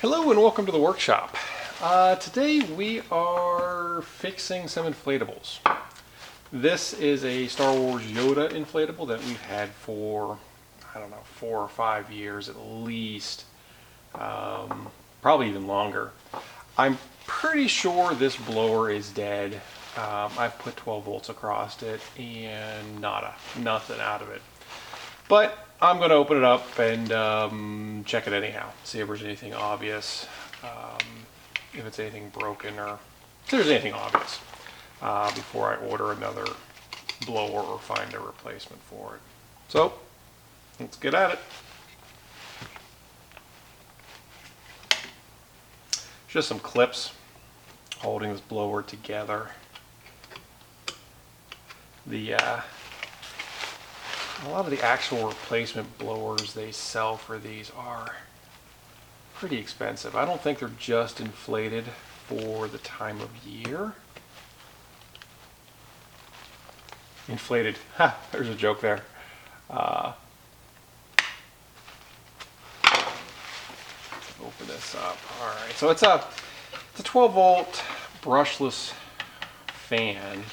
Hello and welcome to the workshop. Today we are fixing some inflatables. This is a Star Wars Yoda inflatable that we've had for, I don't know, 4 or 5 years at least, probably even longer. I'm pretty sure this blower is dead. I've put 12 volts across it and nothing out of it. But I'm going to open it up and check it anyhow, see if there's anything obvious, if it's anything broken or if there's anything obvious before I order another blower or find a replacement for it. So let's get at it. Just some clips holding this blower together. A lot of the actual replacement blowers they sell for these are pretty expensive. I don't think they're just inflated for the time of year. Inflated. Ha! There's a joke there. Open this up. All right. So it's a 12 volt brushless fan.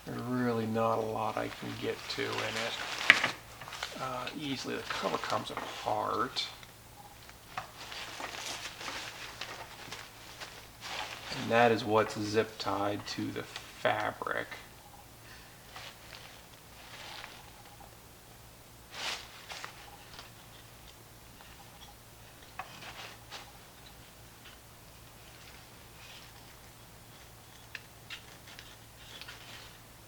There's really not a lot I can get to in it. Easily the cover comes apart. And that is what's zip tied to the fabric.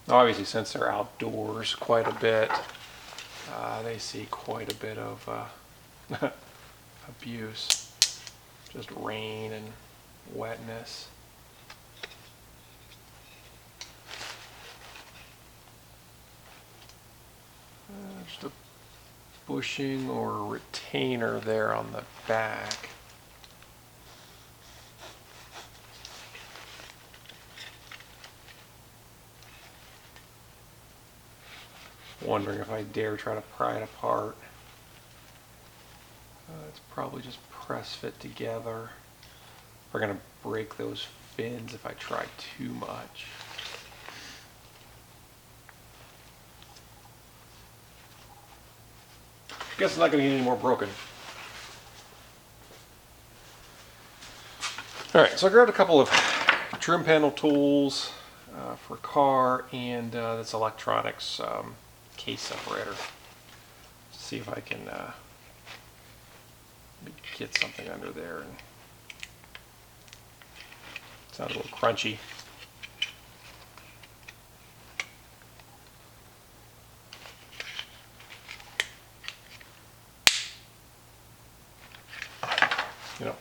Obviously, since they're outdoors quite a bit, they see quite a bit of abuse. Just rain and wetness. Just a bushing or retainer there on the back. Wondering if I dare try to pry it apart. It's probably just press fit together. We're going to break those fins if I try too much. Guess it's not going to get any more broken. Alright, so I grabbed a couple of trim panel tools for car and this electronics case separator. See if I can get something under there. And it sounds a little crunchy. You know,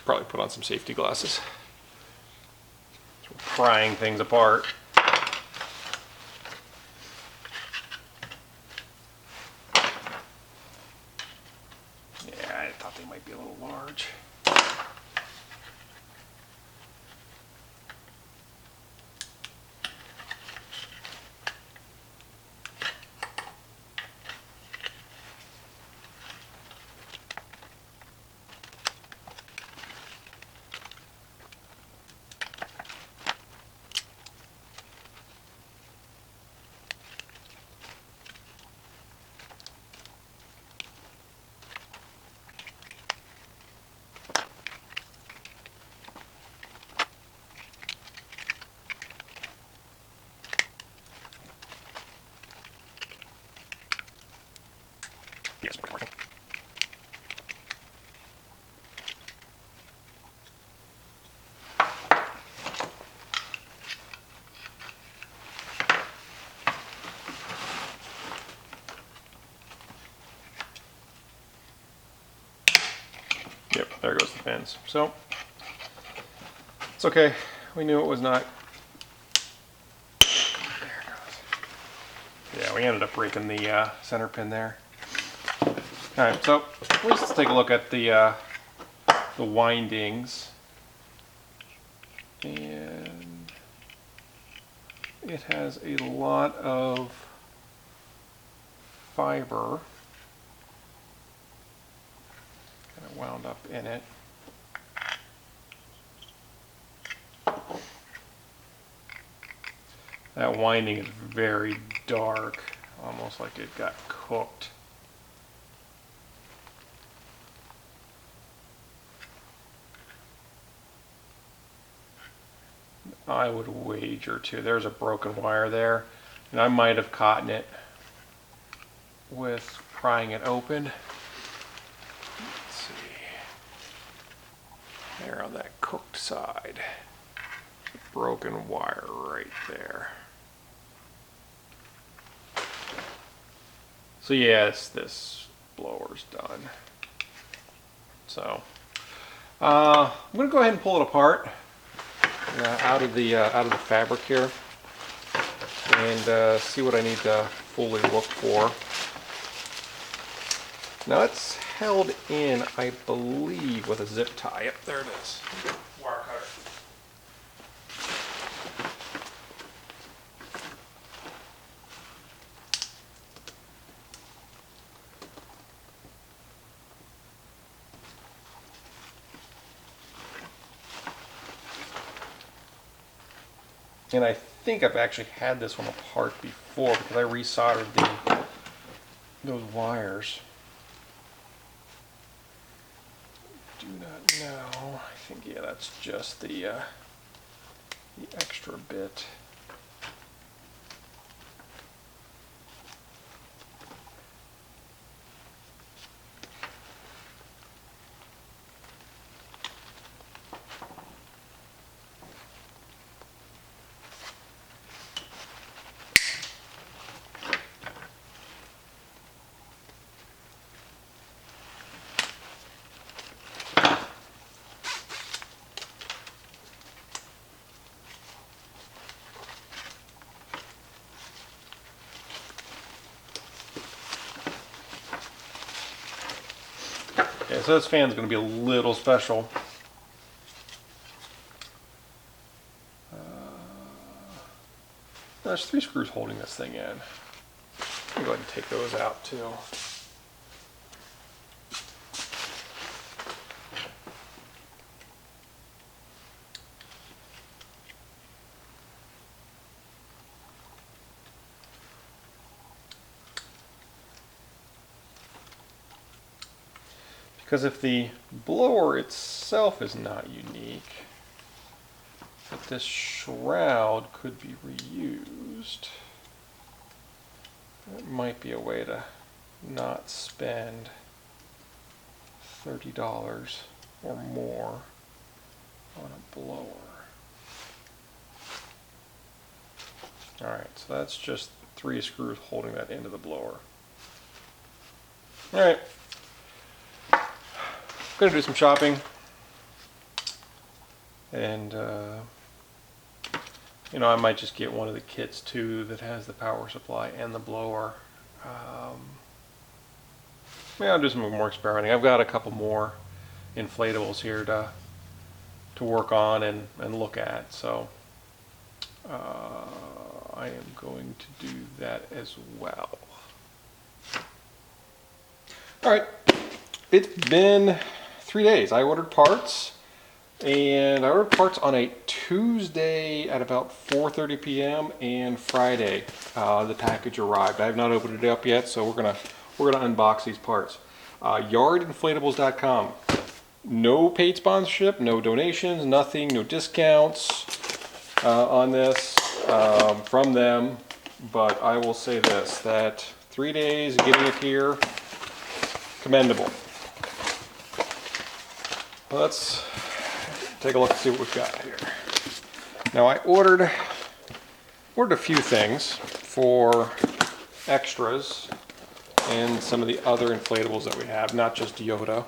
probably put on some safety glasses. So we're prying things apart. I thought they might be a little large. Yes, working. Yep, there goes the fins. So, it's okay. We knew it was not. There it goes. Yeah, we ended up breaking the center pin there. Alright, so let's take a look at the windings. And it has a lot of fiber. wound up in it. That winding is very dark, almost like it got cooked. I would wager too. There's a broken wire there, and I might have caught it with prying it open. Let's see. There on that cooked side. Broken wire right there. So yes, this blower's done. So I'm gonna go ahead and pull it apart out of the fabric here, and see what I need to fully look for. Now it's held in, I believe, with a zip tie. Yep, there it is. Wire cutter. And I think I've actually had this one apart before because I resoldered those wires. Do not know. I think, yeah, that's just the extra bit. Yeah, so this fan's going to be a little special. There's 3 screws holding this thing in. I'll go ahead and take those out too. Because if the blower itself is not unique, but this shroud could be reused, it might be a way to not spend $30 or more on a blower. Alright, so that's just 3 screws holding that into the blower. Alright. Gonna do some shopping, and you know, I might just get one of the kits too that has the power supply and the blower. Yeah, I'll do some more experimenting. I've got a couple more inflatables here to work on and look at, so I am going to do that as well. All right, it's been 3 days. I ordered parts, and I ordered parts on a Tuesday at about 4:30 p.m. and Friday the package arrived. I have not opened it up yet, so we're gonna unbox these parts. Yardinflatables.com. No paid sponsorship, no donations, nothing, no discounts on this from them. But I will say this: that 3 days getting it here, commendable. Well, let's take a look and see what we've got here. Now, I ordered a few things for extras and some of the other inflatables that we have, not just Yoda.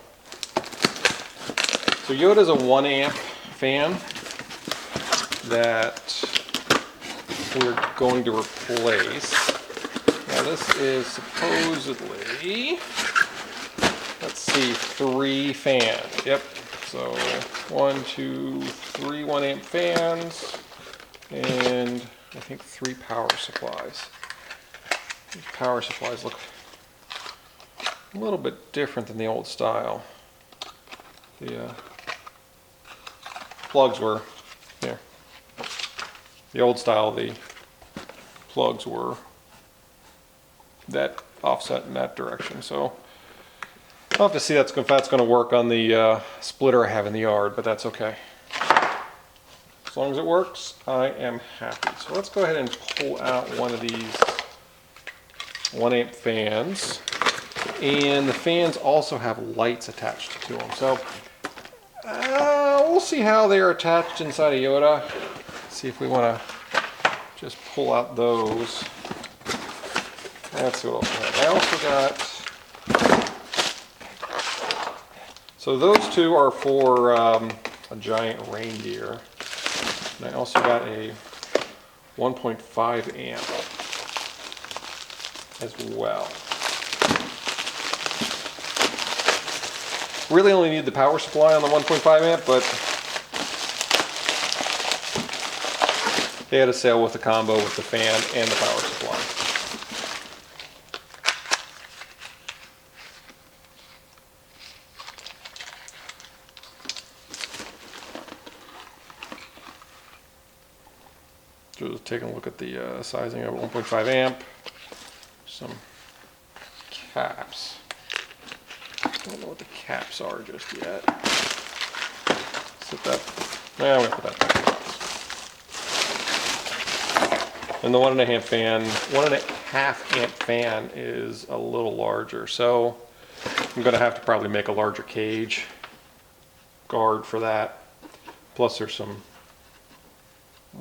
So Yoda's a 1 amp fan that we're going to replace. Now this is supposedly, let's see, 3 fans. Yep. So 1, 2, 3 1 amp fans, and I think 3 power supplies. These power supplies look a little bit different than the old style. The plugs were here. The old style, the plugs were that offset in that direction. So I'll have to see if that's going to work on the splitter I have in the yard, but that's okay. As long as it works, I am happy. So let's go ahead and pull out one of these 1 amp fans. And the fans also have lights attached to them. So we'll see how they are attached inside of Yoda. See if we want to just pull out those. Let's see what else I have. I also got, so those two are for a giant reindeer. And I also got a 1.5 amp as well. Really only need the power supply on the 1.5 amp, but they had a sale with the combo with the fan and the power supply. Just taking a look at the sizing of 1.5 amp. Some caps. Don't know what the caps are just yet. Set that. Yeah, I'm gonna put that back in the box. And the 1.5 amp fan, 1.5 amp fan is a little larger, so I'm gonna have to probably make a larger cage guard for that. Plus, there's some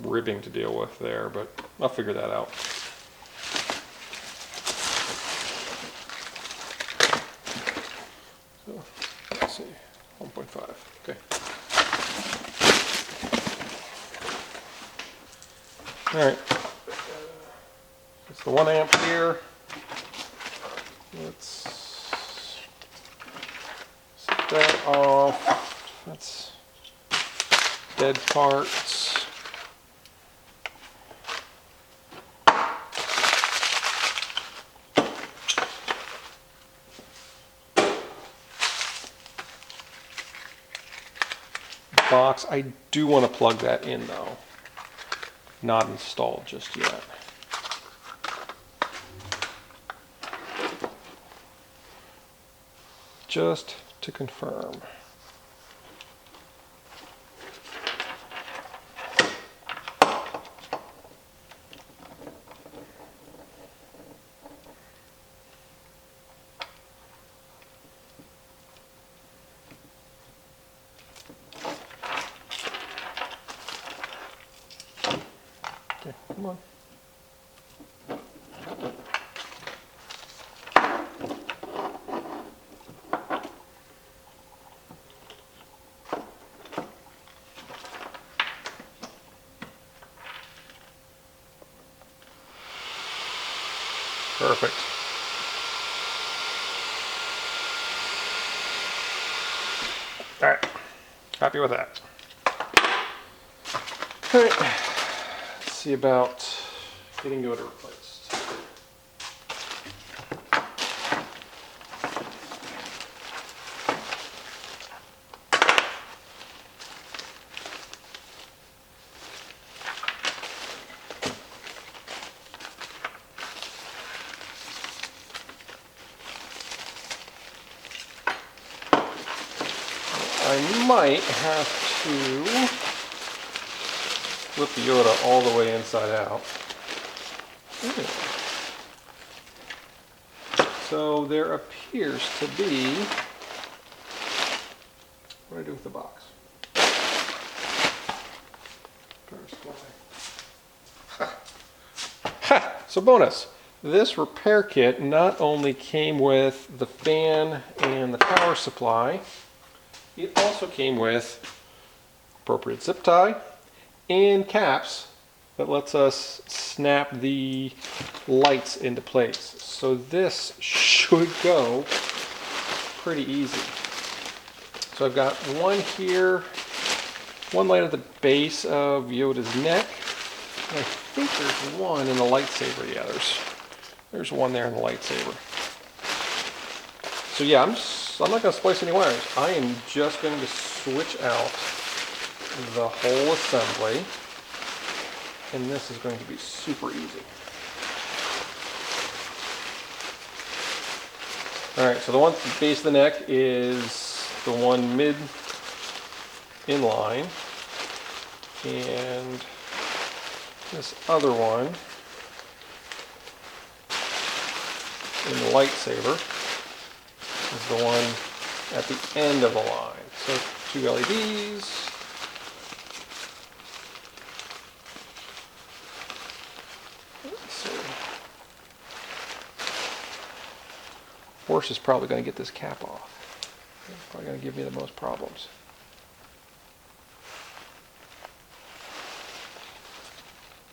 ribbing to deal with there, but I'll figure that out. So, let's see, 1.5, okay. All right, it's the 1 amp here. Let's set that off. That's dead parts. Box. I do want to plug that in though. Not installed just yet. Just to confirm. Okay, come on. Perfect. All right, happy with that. All right, let's see about getting Yoda replaced. I might have to flip the Yoda all the way inside out. So there appears to be, what do I do with the box? Ha! So bonus, this repair kit not only came with the fan and the power supply, it also came with appropriate zip tie and caps that lets us snap the lights into place. So this should go pretty easy. So I've got one here, one light at the base of Yoda's neck. And I think there's one in the lightsaber. Yeah, there's one there in the lightsaber. So yeah, I'm So I'm not going to splice any wires. I am just going to switch out the whole assembly. And this is going to be super easy. Alright, so the one at the base of the neck is the one mid inline. And this other one in the lightsaber is the one at the end of the line. So 2 LEDs. Let's see. Horse is probably going to get this cap off. It's probably going to give me the most problems.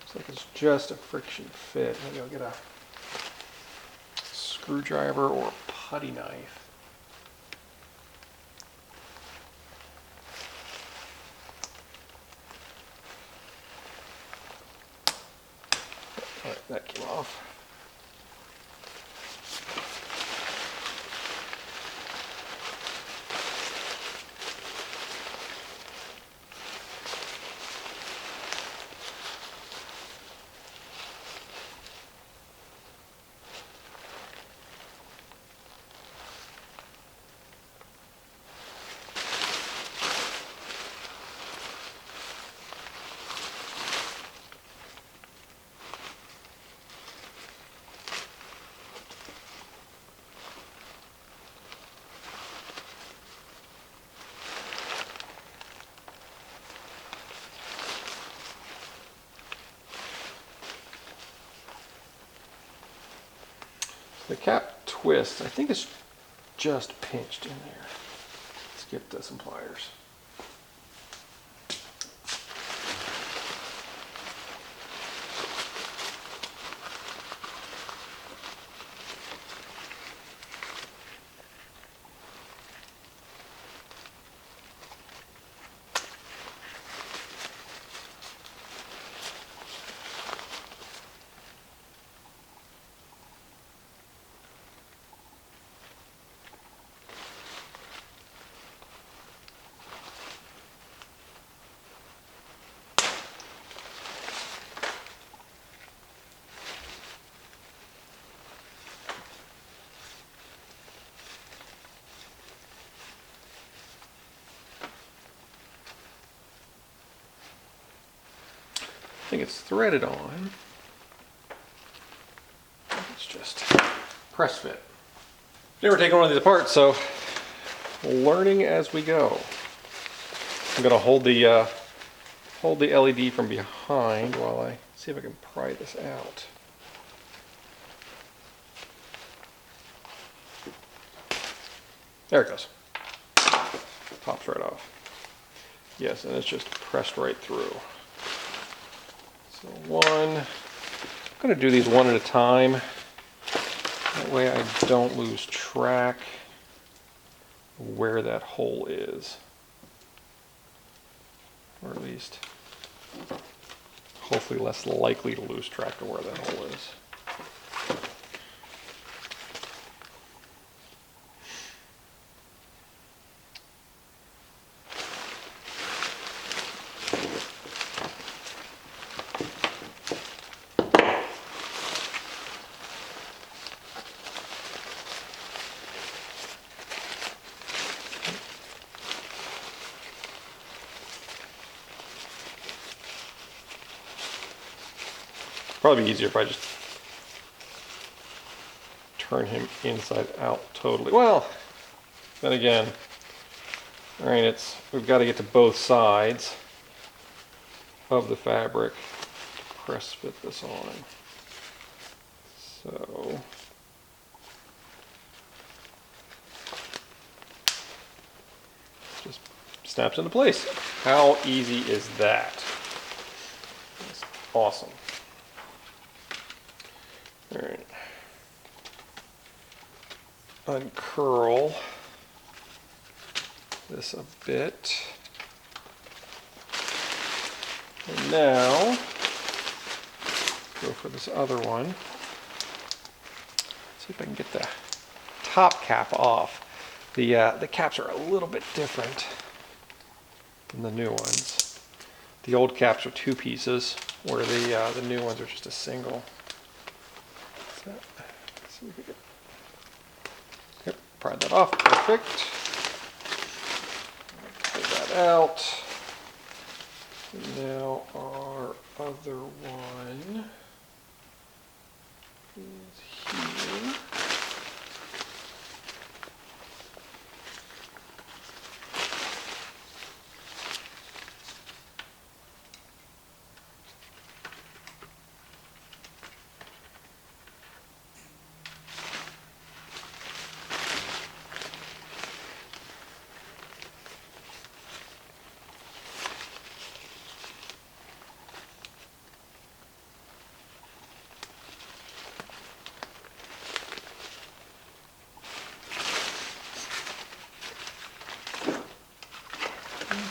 Looks like it's just a friction fit. Maybe I'll get a screwdriver or a putty knife. Alright, that came off. The cap twist, I think it's just pinched in there. Let's get some pliers. I think it's threaded on. It's just press fit. Never taken one of these apart, so learning as we go. I'm gonna hold the LED from behind while I see if I can pry this out. There it goes. Pops right off. Yes, and it's just pressed right through. So I'm going to do these one at a time. That way I don't lose track of where that hole is. Or at least, hopefully less likely to lose track of where that hole is. Probably be easier if I just turn him inside out totally. Well, then again, all right, we've got to get to both sides of the fabric to press fit this on. So just snaps into place. How easy is that? That's awesome. All right, uncurl this a bit, and now go for this other one. See if I can get the top cap off. The caps are a little bit different than the new ones. The old caps are 2 pieces, where the new ones are just a single. So, let's see if we can. Yep, pry that off. Perfect. Pull that out. And now our other one is here.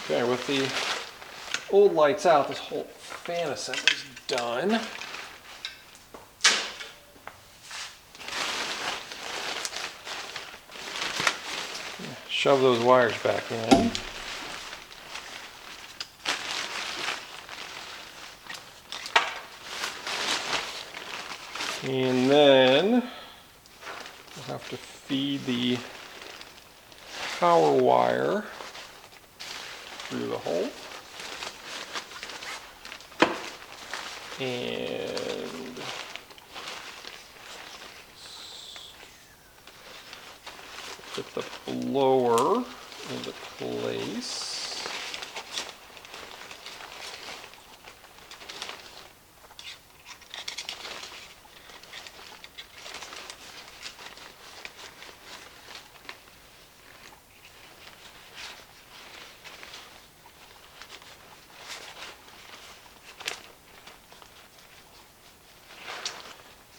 Okay, with the old lights out, this whole fan assembly's done. Shove those wires back in. And then we'll have to feed the power wire through the hole. And put the blower into place.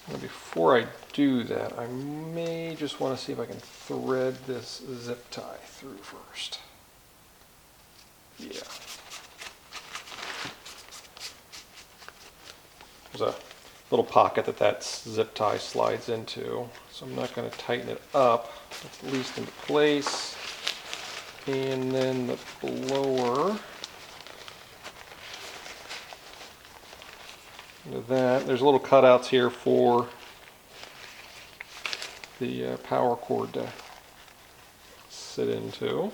Now before I do that, I may just want to see if I can thread this zip tie through first. Yeah. There's a little pocket that zip tie slides into, so I'm not going to tighten it up, at least into place. And then the blower into that. There's little cutouts here for the power cord to sit into.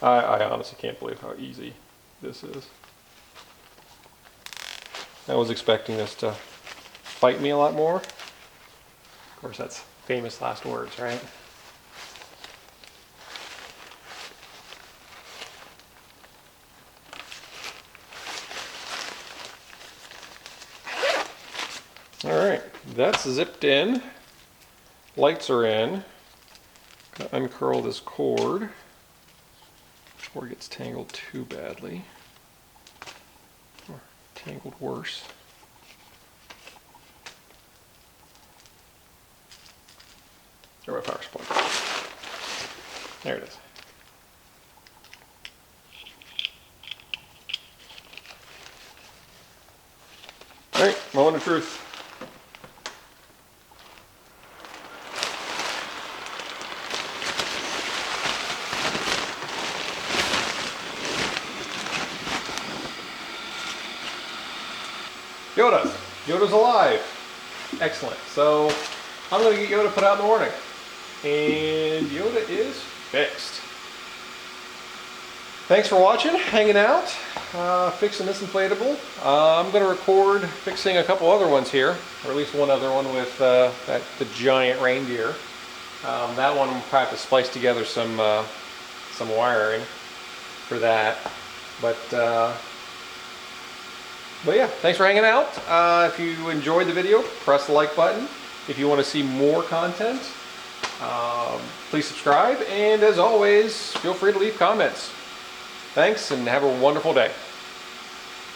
I honestly can't believe how easy this is. I was expecting this to fight me a lot more. Of course, that's famous last words, right? Alright, that's zipped in. Lights are in. Gonna uncurl this cord before it gets tangled too badly. Or tangled worse. Or my power supply. There it is. Alright, moment of truth. Yoda's alive. Excellent. So I'm going to get Yoda put out in the morning. And Yoda is fixed. Thanks for watching, hanging out, fixing this inflatable. I'm going to record fixing a couple other ones here, or at least one other one with the giant reindeer. That one we'll probably have to splice together some wiring for that. But yeah, thanks for hanging out. If you enjoyed the video, press the like button. If you want to see more content, please subscribe. And as always, feel free to leave comments. Thanks and have a wonderful day.